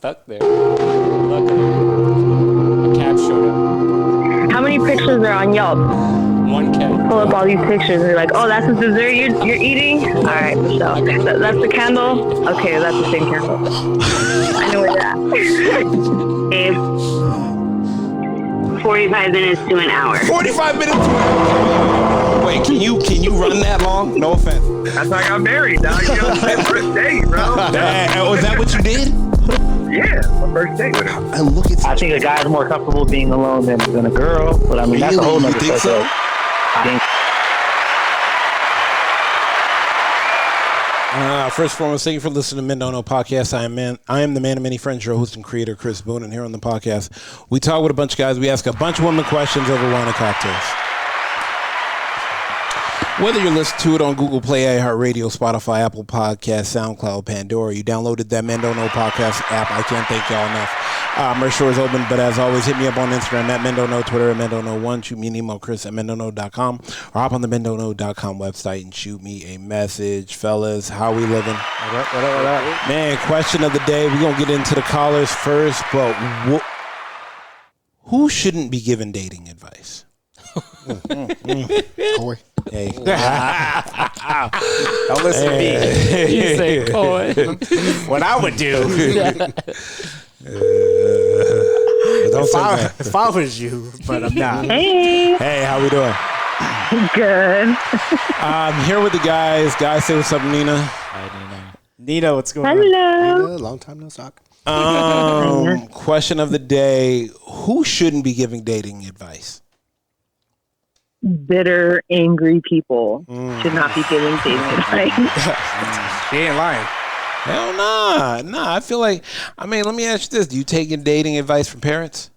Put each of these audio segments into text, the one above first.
stuck there. Luckily, a cab showed up. How many pictures are on Yelp? One cab. Pull up all these pictures and you're like, oh, that's the dessert you're eating? All right, Michelle. That's the candle? Okay, that's the same candle. I know where you're at. Babe, 45 minutes to an hour. 45 minutes to an hour. Wait, can you run that long? No offense. That's how I got married, dog. You know, my first date, bro. Was that what you did? Yeah, my first date with her. And look at I think a guy's more comfortable being alone than a girl, but I mean, that's a whole you nother think so? subject. I think First and foremost, thank you for listening to Men Don't Know Podcast. I am the man of many friends, your host and creator, Chris Boone, and here on the podcast, we talk with a bunch of guys. We ask a bunch of women questions over wine and cocktails. Whether you're listening to it on Google Play, iHeartRadio, Spotify, Apple Podcasts, SoundCloud, Pandora, you downloaded that Men Don't Know Podcast app, I can't thank y'all enough. Merch store is open, but as always, hit me up on Instagram at Men Don't Know, Twitter at Men Don't Know 1, shoot me an email, Chris at mendontknow.com, or hop on the mendontknow.com website and shoot me a message. Fellas, how we living? What up? Man, question of the day. We're going to get into the callers first, but who shouldn't be giving dating advice? Corey. Hey. Don't listen to me. You say, "Boy, What I would do Don't say that. if I was you, but I'm not. Hey, Hey, how we doing? good. I'm here with the guys. Guys, say what's up, Nina. Nina, what's going on? Hello. Long time no talk. Question of the day. Who shouldn't be giving dating advice? Bitter, angry people should not be giving dating advice. She ain't lying. Hell nah. Nah, I feel like, let me ask you this. Do you take dating advice from parents?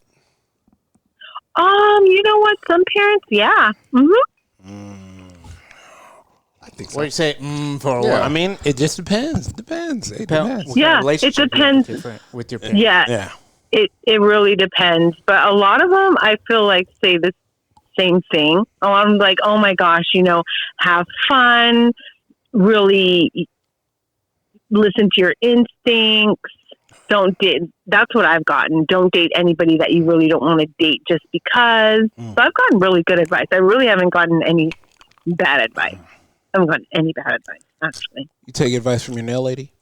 You know what? Some parents, yeah. I think so. what do you say? For Yeah. what? It just depends. It depends. Yeah, it depends. With your parents. Yeah, Yeah. it really depends. But a lot of them, I feel like, say the same thing. A lot of them like, oh my gosh, have fun, really listen to your instincts. Don't date. That's what I've gotten. Don't date anybody that you really don't want to date just because. So I've gotten really good advice. I really haven't gotten any bad advice. I haven't gotten any bad advice, actually. You take advice from your nail lady?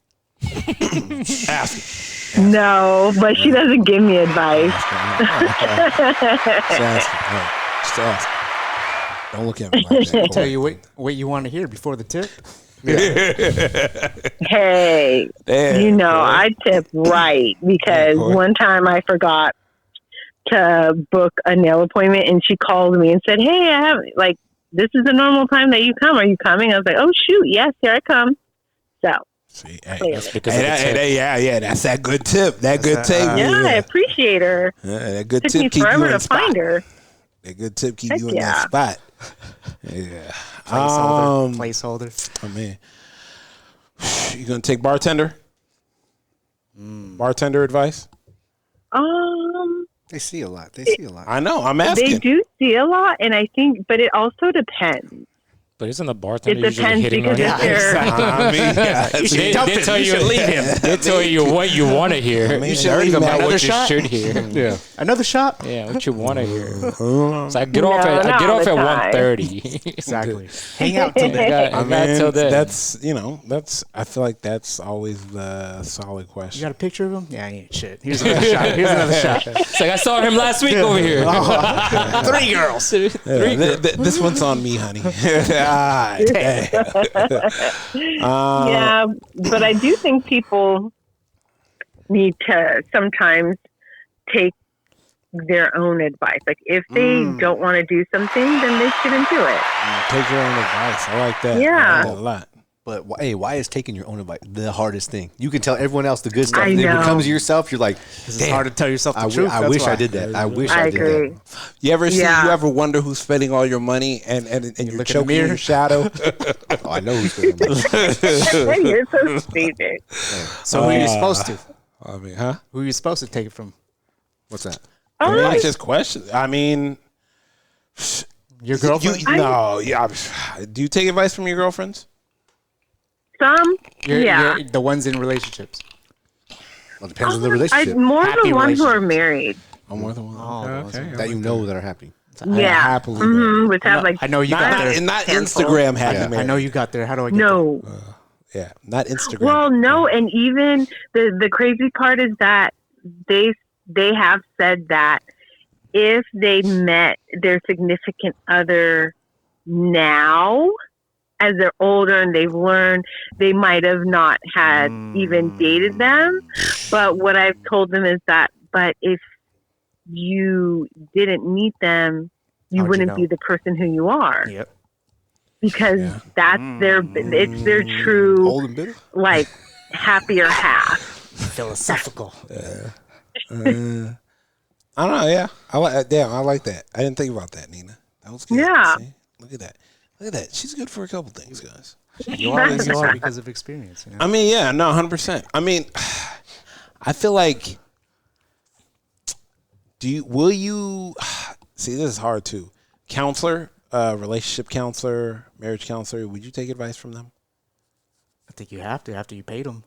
Ask. No, but she doesn't give me advice. Just ask. Don't look at me like that. Tell you what you want to hear before the tip. Hey, Damn, I tip right because one time I forgot to book a nail appointment and she called me and said, hey, I have, this is the normal time that you come. Are you coming? I was like, oh, shoot. Yes, here I come. So. See, That's because yeah, that's that good tip. That good tip. Yeah, I appreciate her. Yeah, that good Took tip me keep you forever in to spot. find her. That good tip keep Heck you in yeah. that spot. Yeah. Placeholder. You gonna take bartender? Bartender advice? They see a lot. I know. I'm asking. They do see a lot, and I think, but it also depends. But isn't the bartender It usually depends hitting because on you? if they're They leave him. They tell you what you want to hear. You should leave him. Not Another what you shot? should hear. Yeah. Another shot? Yeah, what you want to hear. So I get No, off not at all the time. 1:30. Exactly. Hang out till then. I got till then. that's I feel like that's always the solid You question. got a picture of him? Yeah, he ain't shit. Here's another shot. Here's another shot. It's like I saw him last week over here. 3 girls. This one's on me, honey. Yeah, but I do think people need to sometimes take their own advice. Like if they don't want to do something, then they shouldn't do it. Take your own advice. I like that. Yeah. I like that a lot. But hey, why is taking your own advice the hardest thing? You can tell everyone else the good stuff. I And then when know. it comes to yourself, you're like, It's hard to tell yourself the truth. I That's wish why. I did that. I wish I I did agree. that. You ever see? Yeah. You ever wonder who's spending all your money and you're look in the choking in mirror. your shadow? Oh, I know who's doing that. You're so stupid. So who are you supposed to? I mean, huh? Who are you supposed to take it from? What's that? It's just questions. I mean, Your girlfriend? Do you take advice from your girlfriends? Some, You're yeah. the ones in relationships. Well, it depends on the relationship. More Happy the ones who are relationships. married. I'm more than one. Oh, That you know that are happy. Yeah. happily Which have like I know you got there. not Instagram happy Yeah. marriage. I know you got there. How do I get no. Yeah, not Instagram. Well, no, and even the crazy part is that they have said that if they met their significant other now, as they're older and they've learned, they might have not had even dated them. But what I've told them is that, but if you didn't meet them, you How'd you wouldn't know? be the person who you are. Yep. Because that's it's their true, Old and bitter? like, happier half. Philosophical. I don't know. Yeah, I like. Damn, I like that. I didn't think about that, Nina. That was good. Yeah. See? Look at that. Look at that. She's good for a couple things, guys. You are as you are because of experience. You know? I mean, yeah, no, 100%. I mean, I feel like. Will you? See, this is hard too. Counselor, relationship counselor, marriage counselor. Would you take advice from them? I think you have to after you paid them.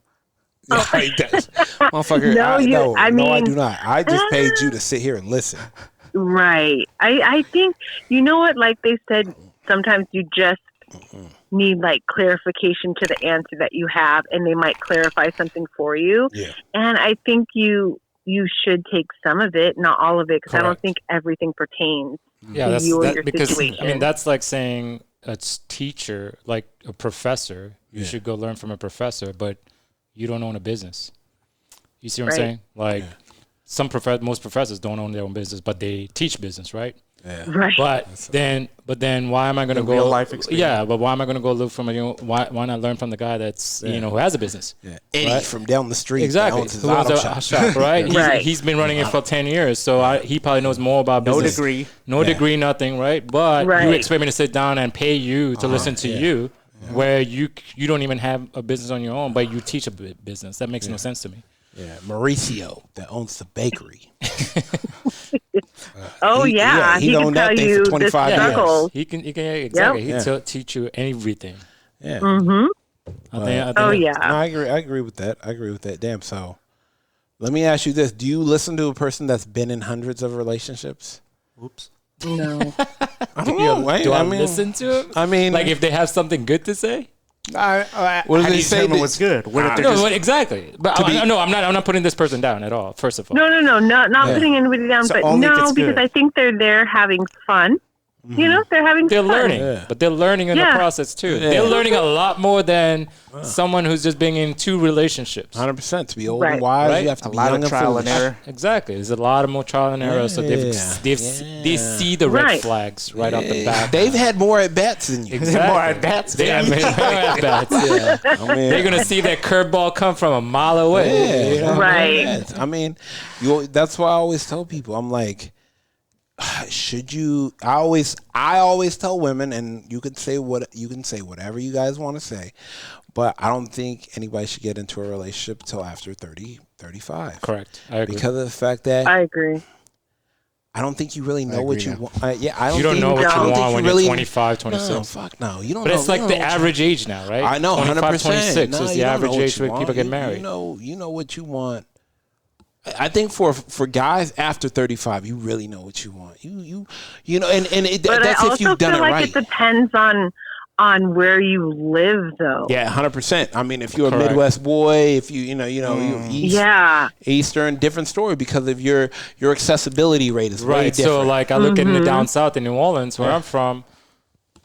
Yeah, he does. Motherfucker. No, I mean, do not. I just paid you to sit here and listen. Right. I think, you know what, like they said, sometimes you just need like clarification to the answer that you have, and they might clarify something for you. Yeah. And I think you should take some of it, not all of it, because I don't Correct. think everything pertains Yeah, to that's you or that, your because situation. I mean that's like saying a teacher, like a professor, you should go learn from a professor, but you don't own a business. You see what I'm saying? Like most professors don't own their own business, but they teach business, right? Yeah. Right. But then why am I going to go? real life experience. Yeah, but why am I going to go look from why not learn from the guy that's who has a business? Yeah. Eddie Right? from down the street. Exactly. That owns his Who owns auto a shop. shop, right? Right. He's been running it for 10 years, so he probably knows more about No business. degree. No degree, nothing, right? But you Right. expect me to sit down and pay you to listen to you, where you don't even have a business on your own, but you teach a business. That makes no sense to me. Yeah, Mauricio that owns the bakery. Oh, yeah. he He can owned that tell thing you for the 25 years. struggles. He can exactly. Yep. He'll teach you everything. Yeah. I think Oh, that- yeah. No, I agree with that. Damn. So, let me ask you this: do you listen to a person that's been in hundreds of relationships? Oops. No. I don't know. Do I mean, listen to him? I mean, Like if they have something good to say? what How do do they you say? determine that- what's good? What if they're No, just, but exactly. But I'm not putting this person down at all. First of all, No, not putting anybody down, So but only if no, it's because good. I think they're there having fun. You know, they're having they're fun. learning, Yeah. but they're learning in the Yeah. process too. They're learning a lot more than someone who's just being in two relationships. 100%. To be old Right. and wise, Right? you have to a be lot young of trial and foolish. error? Exactly. There's a lot of more trial and error, so they see the red Right. flags right off the bat. They've had more at bats than you. Exactly. More at bats. They have more at bats. Yeah. I mean, They're gonna see that curveball come from a mile away. you know, Right. I mean, that's why I always tell people. I'm like, should you? I always tell women, and you can say whatever you guys want to say, but I don't think anybody should get into a relationship till after 30, 35. Correct. I agree. Because of the fact that I agree. I don't think you really know what agree you now. want. I don't You don't think, know what I you don't think want when really, you're 25, 26. No, fuck no. You don't. But know, it's like you the don't know what you- average age now, right? I know, 25, 100%. 26 No, is you the don't average know what age you where want. people get married. You know what you want. I think for guys after 35, you really know what you want. You know, and But that's I if also you've done feel it like right. it depends on where you live, though. Yeah, 100%. I mean, if you're a Correct. Midwest boy, if you East, Yeah. Eastern, different story because of your accessibility rate is way Right. different. So like I look in the down south in New Orleans, where I'm from.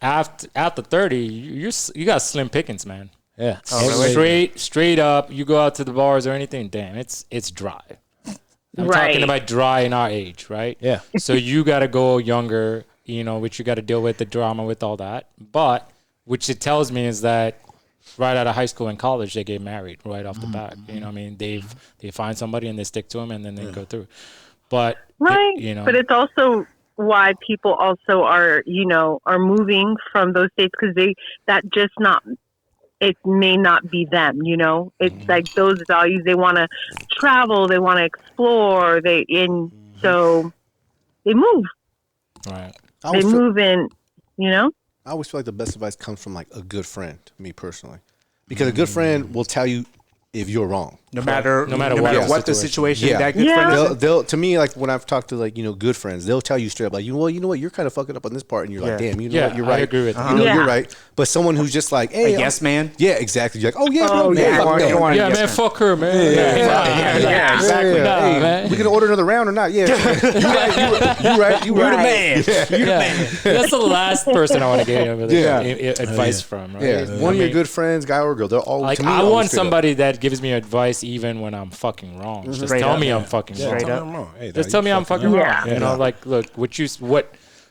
After 30, you got slim pickings, man. yeah, Straight up, you go out to the bars or anything, damn, it's dry. I'm Right. talking about dry in our age, right? Yeah. So you got to go younger, which you got to deal with the drama with all that. But which it tells me is that right out of high school and college, they get married right off the bat. You know what I mean? They find somebody and they stick to them and then they go through. But, Right. But it's also why people also are moving from those states because it may not be them, It's like those values. They want to travel, they want to explore, so they move. right. They move in, I always feel like the best advice comes from like a good friend, me personally, because a good friend will tell you if you're wrong. No matter what what the situation, that good friend. They'll to me, like when I've talked to like good friends, they'll tell you straight up like you know what, you're kind of fucking up on this part, and you're like, damn, you know what, you're right. I agree with you know you're right. But someone who's just like, hey, yes man, yeah, exactly. You're like, oh yeah, man, fuck her, man. Yeah, exactly. Hey, man. We gonna order another round or not? Yeah, you right. You're the man. You're the man. That's the last person I want to get advice from. Right? Yeah, one of your good friends, guy or girl, they're all like. To me, I want somebody that gives me advice even when I'm fucking wrong. Just tell me I'm fucking wrong. Just tell me I'm fucking wrong. You know, like, look,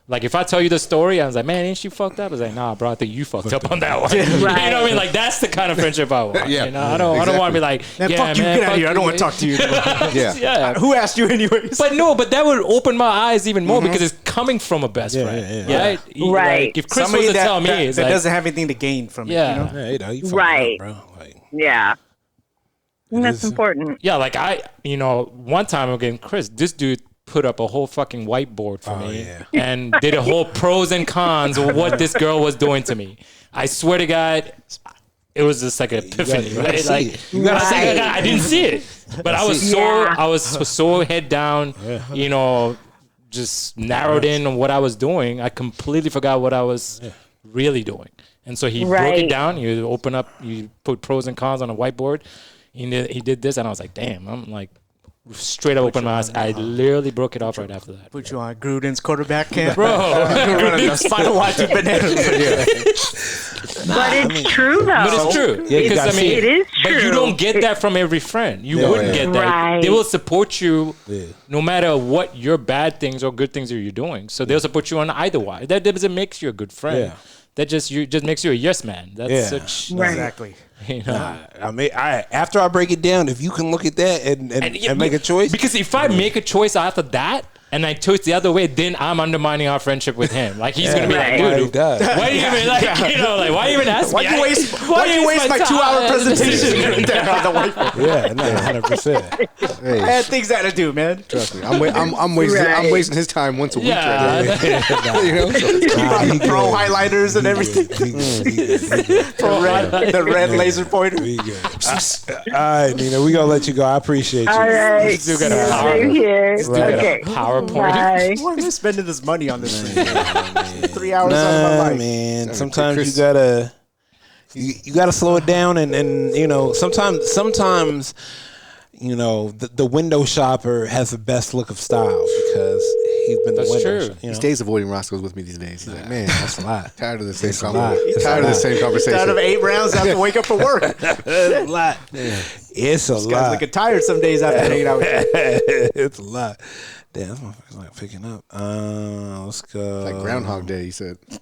like if I tell you the story, I was like, man, ain't she fucked up? I was like, nah, bro, I think you fucked up on that one. You know what I mean? Like that's the kind of friendship I want. You know, I don't want to be like, man, fuck you, get out of here. I don't want to talk to you. Yeah. Who asked you anyways? But that would open my eyes even more because it's coming from a best friend. Right? Right. Like, if Chris was to tell me, it's that like, doesn't have anything to gain from it. Yeah. You know? You right. up, bro. Like, yeah. And that's important. Yeah, like one time again, Chris, this dude put up a whole fucking whiteboard for me and did a whole pros and cons of what this girl was doing to me. I swear to God, it was just like an epiphany, right? Like I didn't see it, but I was so head down, just narrowed in on what I was doing. I completely forgot what I was really doing, and so he broke it down. You open up, you put pros and cons on a whiteboard. He did this, and I was like, damn. I'm like, straight up open my eyes. I literally broke it off right after that. Put you on Gruden's quarterback camp. Bro. Final watch bananas. But it's true, though. But it's true. Because, it is true. But you don't get that from every friend. You wouldn't get that. Right. They will support you no matter what your bad things or good things are you doing. So they'll support you on either way. That doesn't make you a good friend. Yeah. That just makes you a yes man. That's such exactly. You know? I mean, after I break it down, if you can look at that and make a choice, because if I make a choice after that and I choose the other way, then I'm undermining our friendship with him. Like he's gonna be like, dude, why do you even why you even ask me? Why do you waste my 2-hour presentation on the whiteboard? Yeah, no, 100%. I had things I had to do, man. Trust me, I'm wasting his time once a week. Right now. Pro highlighters and everything. The red laser pointer. All right, Nina, we gonna let you go. I appreciate you. All right. Still got a PowerPoint. Bye. Why am I spending this money on this thing? 3 hours out of my life. Man, sometimes you gotta slow it down and sometimes the window shopper has the best look of style because he's been the window shopper. He stays avoiding Roscoe's with me these days. He's like, man, that's a lot. Tired of the same conversation. Out of 8 rounds, I have to wake up for work. That's a lot. It's a lot. This guy's looking tired some days after hanging out with you. It's a lot. Damn, this motherfucker's like picking up. Let's go. Like Groundhog Day, he said. The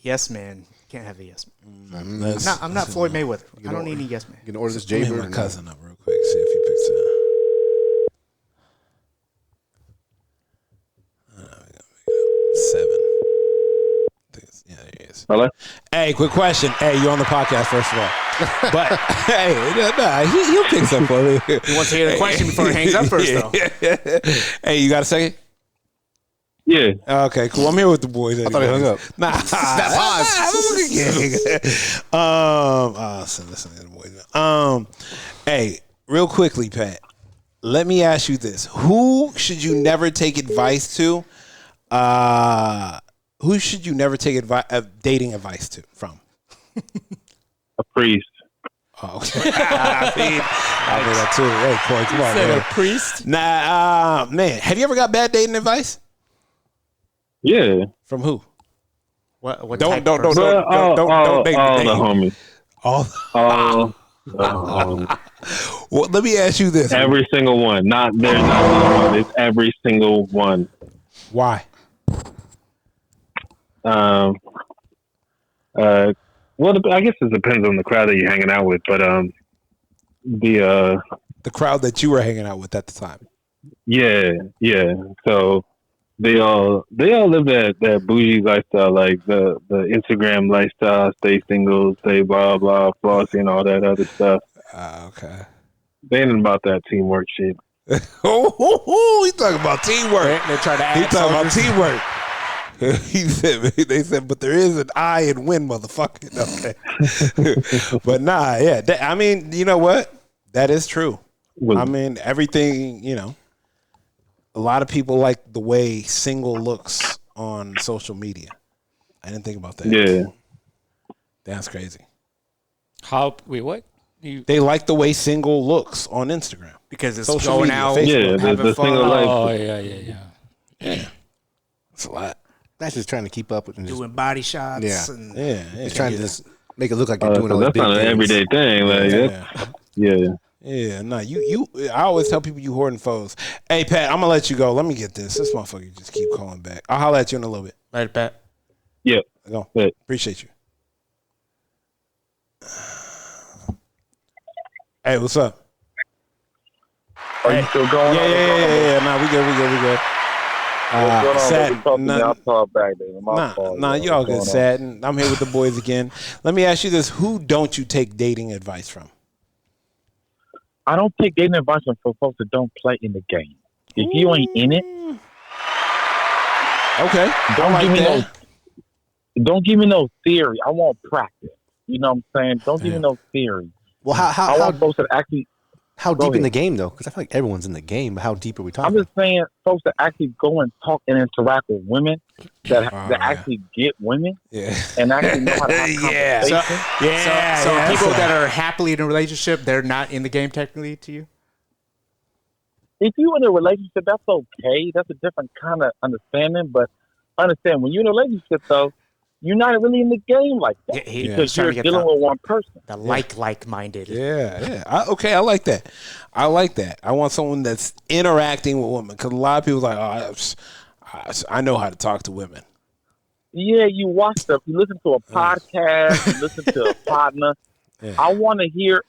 yes man. Can't have the yes man. I'm not Floyd Mayweather. I don't need any yes man. You can order this Jaybird. My cousin up real quick. See if he picks it up. 7. Yeah, there he is. Hello? Hey, quick question. Hey, you on the podcast, first of all. But, hey, he'll pick something for me. He wants to hear the question before he hangs up first, though. Hey, you got a second? Yeah. Okay, cool. I'm here with the boys. I thought he hung up. Nah. That pause. Listen to the boys. Hey, real quickly, Pat. Let me ask you this. Who should you never take advice to? Who should you never take dating advice from? A priest. Oh, okay. I mean that too. Hey, Corey, come on, man. A priest? Nah, man. Have you ever got bad dating advice? Yeah. From who? What Don't All make the homies. All. Well, let me ask you this. Every single one. There's not one. It's every single one. Why? Well, I guess it depends on the crowd that you're hanging out with, but the crowd that you were hanging out with at the time. Yeah. So they all live that bougie lifestyle, like the Instagram lifestyle, stay single, stay blah blah, flossy, and all that other stuff. Okay. They ain't about that teamwork shit. He's talking about teamwork. They're trying to act. He's talking about teamwork. They said, but there is an I in win, motherfucker. Okay. But nah, yeah. I mean, you know what? That is true. I mean, everything, a lot of people like the way single looks on social media. I didn't think about that. Yeah. That's crazy. Wait, what? They like the way single looks on Instagram. Because it's Social going media, out, Facebook. Yeah, the single life. Oh, yeah. It's a lot. That's just trying to keep up with and just, doing body shots. Yeah. And it's trying to just make it look like you're doing all these That's big not an things. everyday thing. Like, yeah. Yeah, no, I always tell people you hoarding foes. Hey, Pat, I'm gonna let you go. Let me get this. This motherfucker just keep calling back. I'll holler at you in a little bit. Right, Pat. Yeah. Go. Right. Appreciate you. Hey, what's up? Are you still going? Yeah. Nah, we good. Satin, I'll talk back then. My fault. Nah, you all good, Satin. I'm here with the boys again. Let me ask you this: who don't you take dating advice from? I don't take dating advice from folks that don't play in the game. If you ain't in it, okay, don't give me no theory. I want practice. You know what I'm saying? Don't give me no theory. Well, I want folks that actually. How deep in the game, though? Because I feel like everyone's in the game, but how deep are we talking? I'm just saying, folks that actually go and talk and interact with women, that actually get women, and actually know how to have conversations. So people that are happily in a relationship, they're not in the game technically to you? If you're in a relationship, that's okay. That's a different kind of understanding. But understand, when you're in a relationship, though, you're not really in the game like that because you're dealing with one person. The like-minded. Yeah. I like that. I want someone that's interacting with women because a lot of people are like, I know how to talk to women. Yeah, you watch stuff. You listen to a podcast. You listen to a partner. Yeah. I want you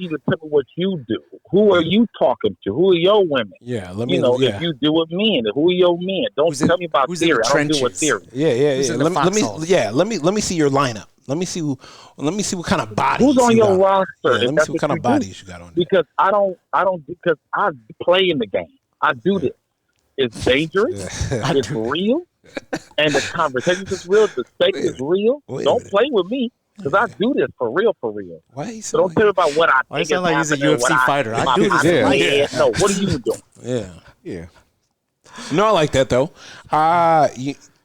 to tell me what you do. Who are you talking to? Who are your women? Yeah, if you do with men, who are your men? Don't tell me about theory. I don't do with theory. Yeah. Let me see your lineup. Let me see what kind of bodies. Who's on your roster? Let me see what kind of bodies you got on there. Because because I play in the game. I do this. It's dangerous. It's real. And the conversation is real. The stake is real. Don't play with me. Because I do this for real. Why so don't tell me about what I think. Why sound like he's a UFC fighter? I do this. No, what are you doing? Yeah. No, I like that though.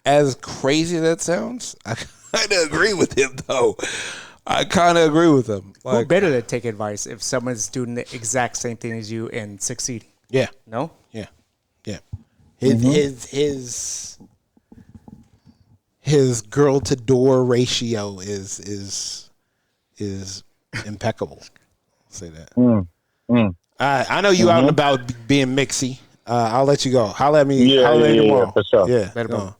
As crazy as that sounds, I kind of agree with him though. Who better to take advice if someone's doing the exact same thing as you and succeeding? Yeah. No? Yeah. His girl to door ratio is impeccable. I'll say that. I know you out and about being mixy. I'll let you go. Holla at me. Holla at me tomorrow. For sure. Yeah.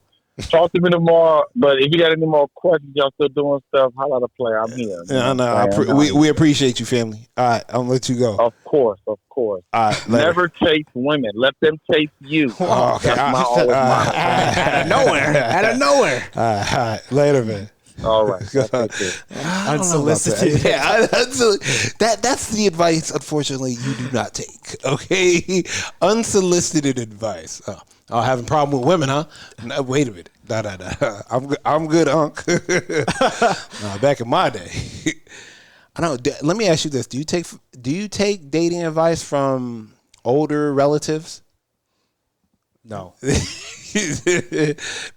Talk to me tomorrow. But if you got any more questions, y'all still doing stuff, holla at the play. I'm here. Yeah, no, we appreciate you, family. All right, I'll let you go. Of course. All right, never chase women. Let them chase you. Okay. That's my always motto. Out of nowhere. All right. Later, man. All right. Unsolicited. That's the advice, unfortunately, you do not take. Okay? Unsolicited advice. Oh, having a problem with women, huh? No, wait a minute. No. I'm good, Unc. Back in my day. I know. Let me ask you this. Do you take dating advice from older relatives? No.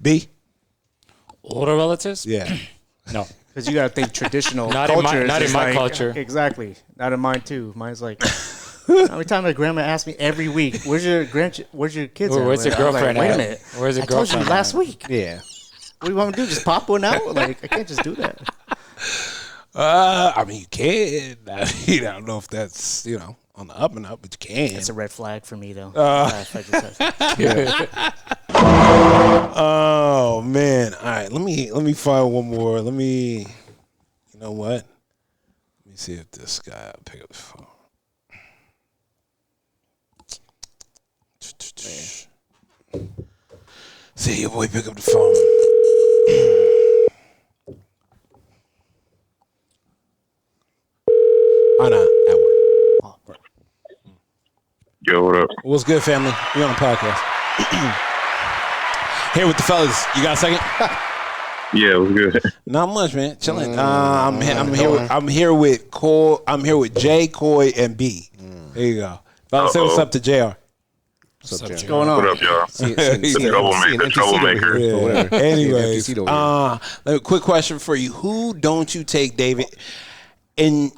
B? Older relatives? Yeah. No. Because you got to think traditional Not culture. in my culture. Exactly. Not in mine, too. Mine's like, every time my grandma asks me every week, where's your kids at? Where's your girlfriend Wait at? a minute. Where's your I told girlfriend you last at? week. Yeah. What do you want me to do? Just pop one out? Like, I can't just do that. I mean, you can. I don't know if that's, on the up and up, but you can. It's a red flag for me, though. Oh man! All right, let me find one more. You know what? Let me see if this guy will pick up the phone. See your boy pick up the phone. Oh no, at work. Yo, what up? What's good, family? We on the podcast. Here with the fellas. You got a second? Yeah, it was good. Not much, man. Chilling. I'm here with Cole. I'm here with Jay, Coy, and B. There you go. Fellas, say what's up to JR. What's up, Jay? going on? What up, y'all? The troublemaker. Yeah. Anyways, quick question for you. Who don't you take, David? And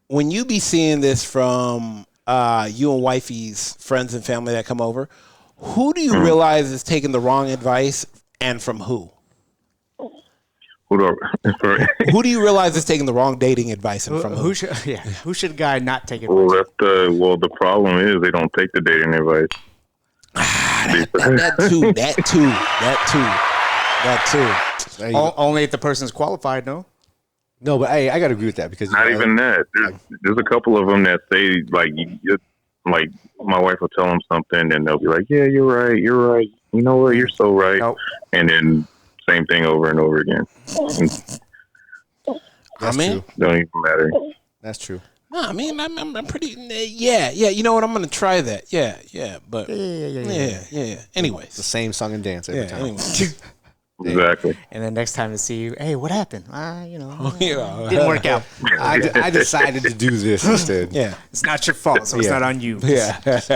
when you be seeing this from you and wifey's friends and family that come over, who do you realize is taking the wrong advice and from who? Who do you realize is taking the wrong dating advice and from who? Who should a guy not take advice? Well, the problem is they don't take the dating advice. That too. Only if the person's qualified, no? No, but I got to agree with that because Not even that. There's a couple of them that say like my wife will tell them something and they'll be like, yeah, you're right. You know what? You're so right. Nope. And then same thing over and over again. That's true. Don't even matter. That's true. No, I mean, I'm pretty. Yeah. You know what? I'm gonna try that. Yeah. But yeah. Anyways, It's the same song and dance every time. Anyways. Exactly. And then next time to see you, hey, what happened? Didn't Yeah. work out. I decided to do this instead. Yeah. It's not your fault, so it's not on you. Yeah. That's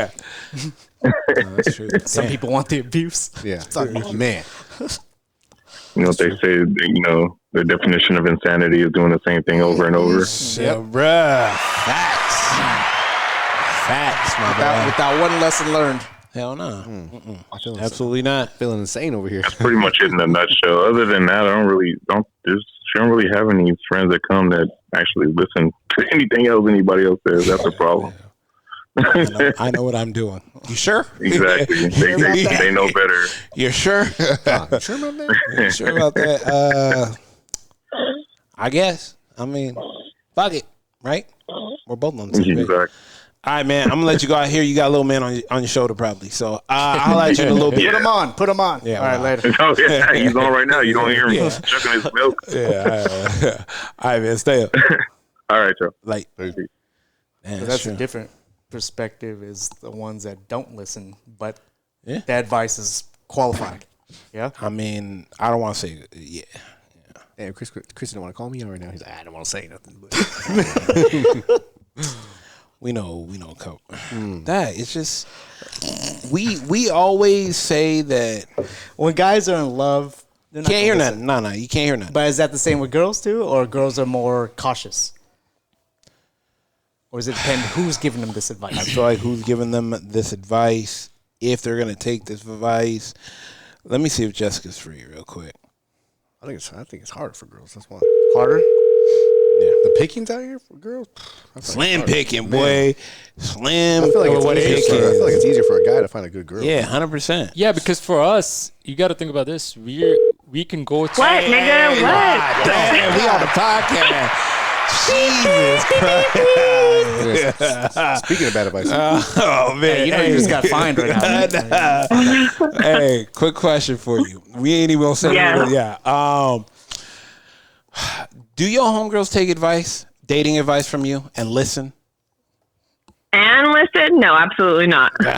true. Some people want the abuse. Yeah. It's on you. Man. You know what they say, the definition of insanity is doing the same thing over and over. Yeah, bruh. Facts, my boy. Without one lesson learned. Hell no. Absolutely not. Feeling insane over here. That's pretty much it in a nutshell. Other than that, I don't really have any friends that come that actually listen to anything else anybody else says. That's the problem. I know what I'm doing. You sure? Exactly. They know better. You're sure? Sure about that? You sure about that? I guess. I mean, fuck it, right? We're both on the same page. Exactly. All right, man. I'm gonna let you go out here. You got a little man on your shoulder, probably. So I'll let you in a little bit. Yeah. Put him on. Yeah. All right, later. Oh, yeah, he's on right now. You don't hear him chucking his milk. Yeah. All right, man. Stay up. All right, Joe. Like, So that's a different perspective is the ones that don't listen, but the advice is qualified. Yeah. I mean, I don't want to say Hey, Chris didn't want to call me right now. He's like, I don't want to say nothing. But. We know, Coach. That it's just we always say that when guys are in love, they're not can't hear listen. nothing. No, you can't hear nothing. But is that the same with girls too, or girls are more cautious? Or does it depend who's giving them this advice? I feel like who's giving them this advice, if they're gonna take this advice. Let me see if Jessica's free real quick. I think it's harder for girls. That's why. Harder? Yeah. The pickings out here for girls? Slim picking, boy. Slim. I feel like it's easier for a guy to find a good girl. Yeah, 100%. Yeah, because for us, you got to think about this. We can go to What, nigga? What? Damn, we on the podcast. Jesus Christ. Speaking of bad advice. Oh, man. Hey, you know you just got fined right now. Hey, quick question for you. We ain't even gonna say do your homegirls take advice, dating advice from you, and listen? And listen? No, absolutely not. You're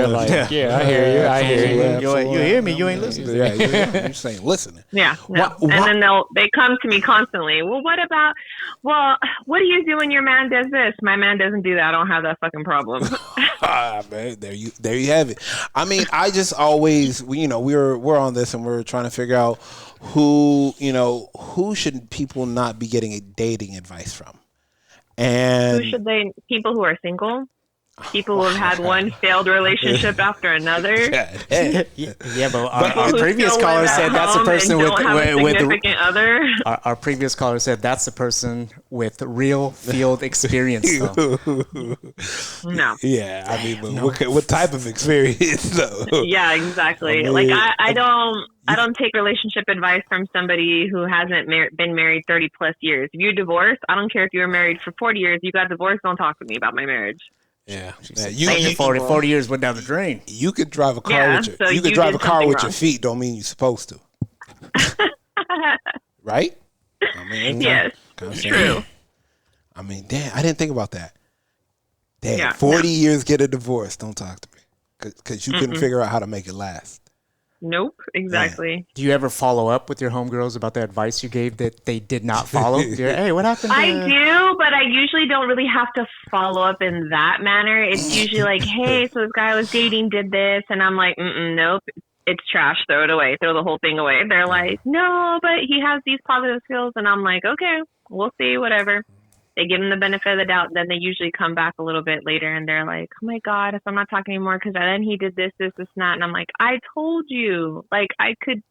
like, I hear you. You hear me? You ain't listening. Yeah, you're saying listening. Yeah. No. And then they come to me constantly. Well, what do you do when your man does this? My man doesn't do that. I don't have that fucking problem. Man, there you have it. I mean, I just always, we're on this and we're trying to figure out who should people not be getting a dating advice from. And who should they? People who are single, people who have had one failed relationship after another. Yeah, but our previous caller said that's the person with significant other. Our previous caller said that's the person with real field experience. No. Yeah, I mean, what type of experience though? Yeah, exactly. I mean, I don't take relationship advice from somebody who hasn't been married 30 plus years. If you're divorced, I don't care if you were married for 40 years. You got divorced. Don't talk to me about my marriage. Yeah, 40 years went down the drain. You could drive a car with your feet. Don't mean you're supposed to. Right? I mean, yes, true. I mean, damn, I didn't think about that. Damn, 40 years get a divorce. Don't talk to me because you couldn't figure out how to make it last. Nope, exactly. Do you ever follow up with your homegirls about the advice you gave that they did not follow? Hey, what happened? I do, but I usually don't really have to follow up in that manner. It's usually like, hey, so this guy I was dating did this, and I'm like, nope, it's trash. Throw it away. Throw the whole thing away. They're like, no, but he has these positive skills, and I'm like, okay, we'll see, whatever. They give them the benefit of the doubt. Then they usually come back a little bit later and they're like, oh my God, if I'm not talking anymore, because then he did this, and that. And I'm like, I told you. Like, I could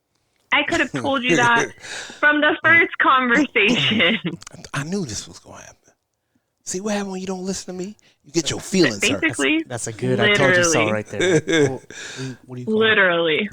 have told you that from the first conversation. I knew this was going to happen. See what happens when you don't listen to me? You get your feelings hurt. Basically, that's a good I told you so right there. What do you call literally.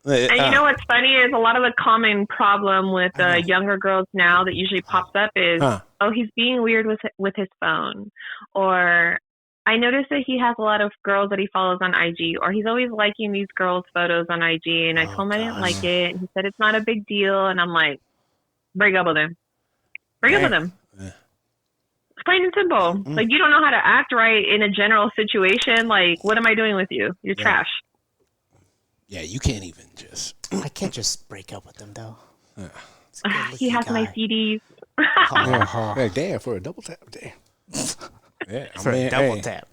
And you know what's funny is a lot of the common problem with younger girls now that usually pops up is, oh, he's being weird with his phone. Or I noticed that he has a lot of girls that he follows on IG, or he's always liking these girls' photos on IG. And I told him I didn't like it. And he said it's not a big deal. And I'm like, break up with him. Break up with him. It's plain and simple. Like, you don't know how to act right in a general situation. Like, what am I doing with you? You're trash. Yeah, you can't even just. I can't just break up with him, though. He has my CDs. Hey, damn, for a double tap. Damn. Yeah, for a double tap.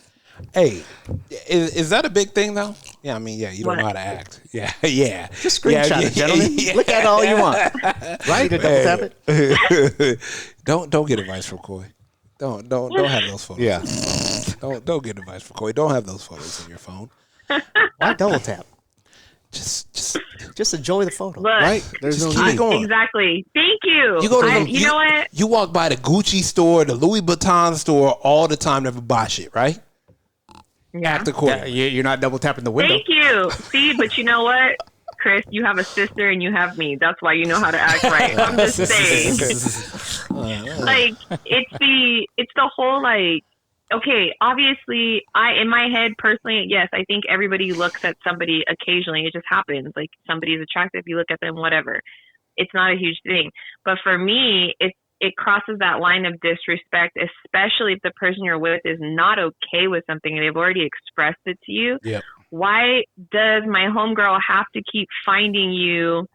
Hey, is that a big thing, though? Yeah, I mean, yeah, you don't know how to act. Yeah, yeah. Just screenshot it, gentlemen. Look at it all you want. Right? Double tap it. Don't get advice from Coy. Don't have those photos. Yeah. Don't get advice from Coy. Don't have those photos in your phone. Why double tap? Just enjoy the photo, Look, right? There's no need. Going. Exactly. Thank you. You go to you know what? You walk by the Gucci store, the Louis Vuitton store all the time, never buy shit, right? Yeah. Act accordingly. You're not double tapping the window. Thank you. See, but you know what, Chris? You have a sister and you have me. That's why you know how to act right. I'm just saying. Like, it's the whole, like, okay, obviously, in my head, personally, yes, I think everybody looks at somebody occasionally. It just happens. Like, somebody's attractive, you look at them, whatever. It's not a huge thing. But for me, it crosses that line of disrespect, especially if the person you're with is not okay with something and they've already expressed it to you. Yep. Why does my homegirl have to keep finding you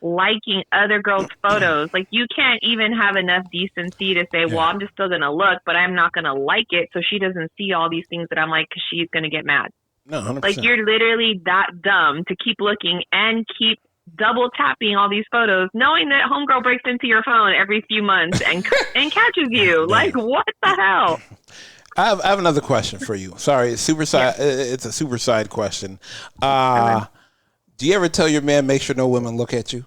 liking other girls' photos? Like, you can't even have enough decency to say, well, I'm just still going to look, but I'm not going to like it so she doesn't see all these things that I'm like, because she's going to get mad. No, 100%. Like, you're literally that dumb to keep looking and keep double tapping all these photos, knowing that homegirl breaks into your phone every few months and catches you. Like, what the hell? I have another question for you. Sorry, it's it's a super side question. Do you ever tell your man, make sure no women look at you?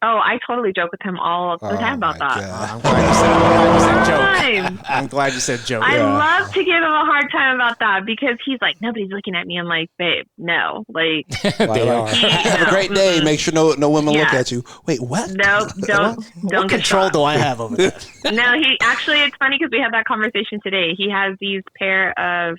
Oh, I totally joke with him all the time about that. I'm glad you said joke. I'm glad you said joke. I love to give him a hard time about that because he's like, nobody's looking at me. I'm like, babe, no. Like, they are. Have a great day. Make sure no women look at you. Wait, what? No, don't what control do I have over that? No, it's funny because we had that conversation today. He has these pair of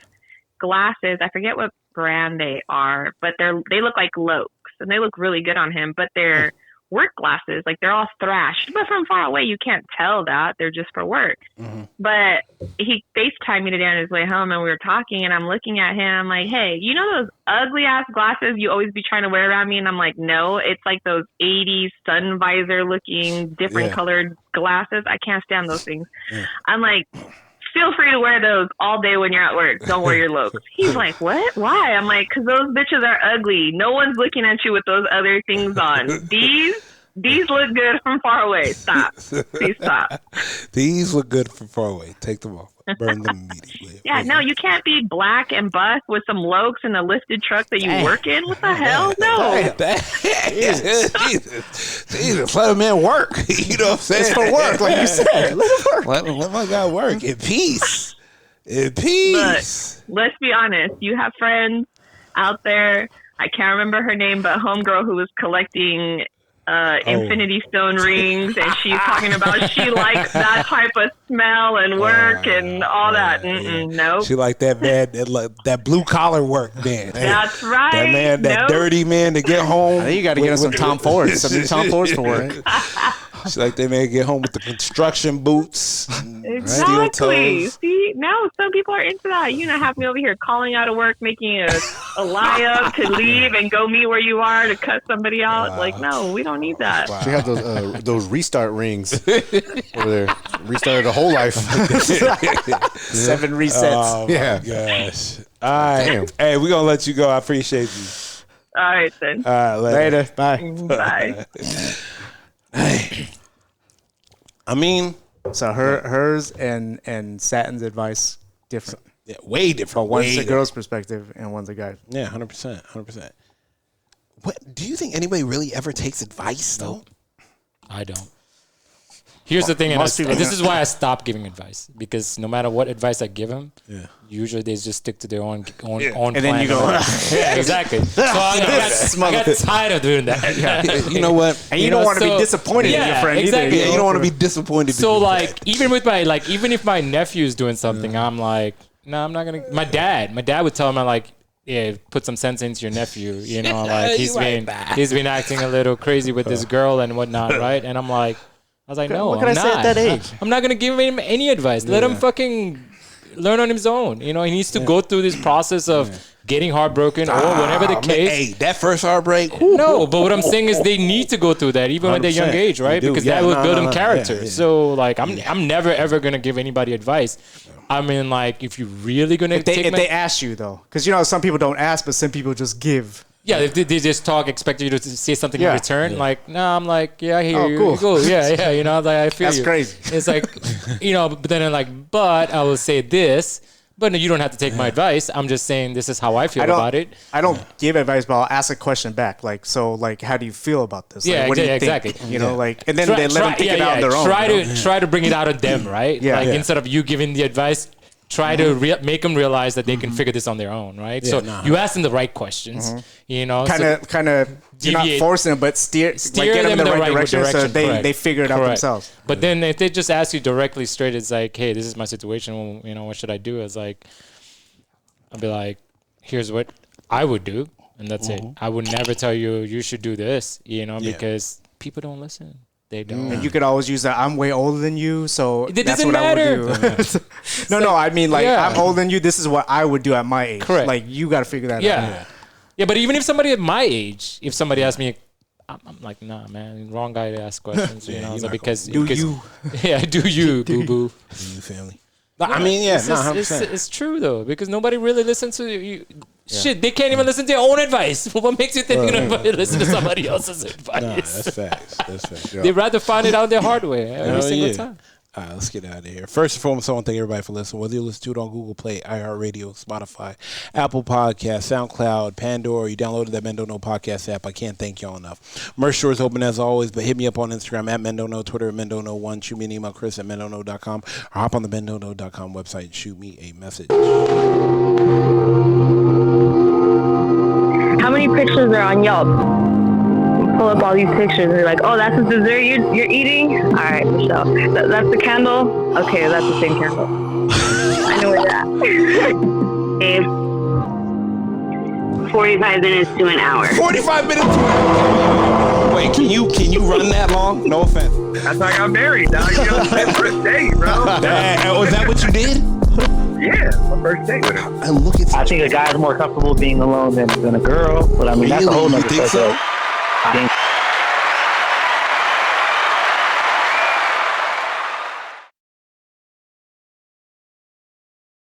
glasses. I forget what brand they are, but they look like Lokes and they look really good on him, but they're work glasses. Like, they're all thrashed, but from far away you can't tell that they're just for work. Mm-hmm. But he FaceTimed me today on his way home and we were talking and I'm looking at him. I'm like, hey, you know those ugly ass glasses you always be trying to wear around me? And I'm like, no, it's like those 80s sun visor looking different colored glasses. I can't stand those things. I'm like, feel free to wear those all day when you're at work. Don't wear your Lokes. He's like, what? Why? I'm like, because those bitches are ugly. No one's looking at you with those other things on. These look good from far away. Stop. Please stop. These look good from far away. Take them off. Burn them immediately. Yeah, no, you can't be black and buff with some Lokes in a lifted truck that you work in. What the hell? No. Jesus, let a man work. You know what I'm saying? It's for work, like you said. Let him work. Let my guy work in peace. In peace. Look, let's be honest. You have friends out there. I can't remember her name, but homegirl who was collecting Infinity Stone rings, and she's talking about she likes that type of smell and work and all that. Nope. She like that man, that blue collar work man. That's right. That man, that dirty man to get home. I think you got to get us some Tom Fords, some new Tom Fords for work. She's like that man get home with the construction boots, exactly. See, now some people are into that. You know, have me over here calling out of work, making a lie up to leave and go meet where you are to cut somebody out. Like, no, we don't need that. Wow. She had those restart rings over there. Restarted her whole life. 7 resets. Oh, gosh. All right. Damn. Hey, we're going to let you go. I appreciate you. All right, then. All right, later. Bye. Bye. Hey. I mean, so hers and Satin's advice different. Yeah, way different. But one's a girl's perspective and one's a guy's. Yeah, 100%. What do you think anybody really ever takes advice though? I don't. Here's the thing, and this is why I stopped giving advice, because no matter what advice I give them, usually they just stick to their own and plan. Then you go, yeah, exactly. So I got tired of doing that. You know what? And you don't want to be disappointed in your friend either. Yeah, you don't want to be disappointed. So like, even if my nephew's doing something, I'm like, no, I'm not gonna. My dad would tell me like, yeah, put some sense into your nephew. You know, like he's been acting a little crazy with this girl and whatnot, right? And I'm like. I was like, no, what can I say at that age? I'm not going to give him any advice. Let him fucking learn on his own. You know, he needs to go through this process of getting heartbroken or whatever the case. Hey, that first heartbreak. No, but what I'm saying is they need to go through that even at their young age, right? Because that will build them character. So, like, I'm never, ever going to give anybody advice. I mean, like, if you're really going to if they ask you, though. Because, you know, some people don't ask, but some people just give. Yeah, if they just talk, expect you to say something in return. Like, no, I'm like, yeah, I hear you. Cool. Cool. Yeah, you know, like, I feel That's you. crazy. It's like, you know, but then I'm like, but I will say this, but no, you don't have to take my advice. I'm just saying this is how I feel about it. I don't give advice, but I'll ask a question back. Like, so, like, how do you feel about this? Like, Yeah, what do you exactly. think? You know, like, and then they let them think it out on their own. Try to bring it out of them, right? Yeah. Like, instead of you giving the advice, try to make them realize that they can figure this on their own, right? Yeah, so you ask them the right questions, you know. Kind of, you're not forcing them, but steer like, get them in the right direction so they figure it out themselves. But then if they just ask you directly straight, it's like, hey, this is my situation. Well, you know, what should I do? It's like, I'll be like, here's what I would do, and that's it. I would never tell you should do this, you know, because people don't listen. They don't. And you could always use that. I'm way older than you, so It that's doesn't what matter. I would do. No, I mean like I'm older than you. This is what I would do at my age. Correct. Like you got to figure that out. Yeah, but even if somebody at my age, if somebody asks me, I'm like, nah, man, wrong guy to ask questions. You know, so because do you, you boo boo. You family. I mean, yeah, it's true though, because nobody really listens to you. Shit, they can't even listen to their own advice. What makes you think they're gonna listen to somebody else's advice? Nah, that's facts. They'd rather find it out the hard way every single time. All right, let's get out of here. First and foremost, I want to thank everybody for listening. Whether you listen to it on Google Play, iHeartRadio, Spotify, Apple Podcasts, SoundCloud, Pandora, you downloaded that Men Don't Know podcast app. I can't thank y'all enough. Merch store is open as always, but hit me up on Instagram at Men Don't Know, Twitter at Men Don't Know 1. Shoot me an email, Chris at MenDon'tKnow.com, or hop on the MenDon'tKnow.com website and shoot me a message. How many pictures are on Yelp? Pull up all these pictures and you're like, oh, that's the dessert you're eating? All right, Michelle. That's the candle? Okay, that's the same candle. I know where you're at. 45 minutes to an hour. 45 minutes to an hour? Wait, can you run that long? No offense. That's how I got married, dog. You know, my first date, bro. Was that what you did? Yeah, my first date with her. And look at I think a guy's more comfortable being alone than a girl, but I mean, that's a whole nother subject. You think so? I think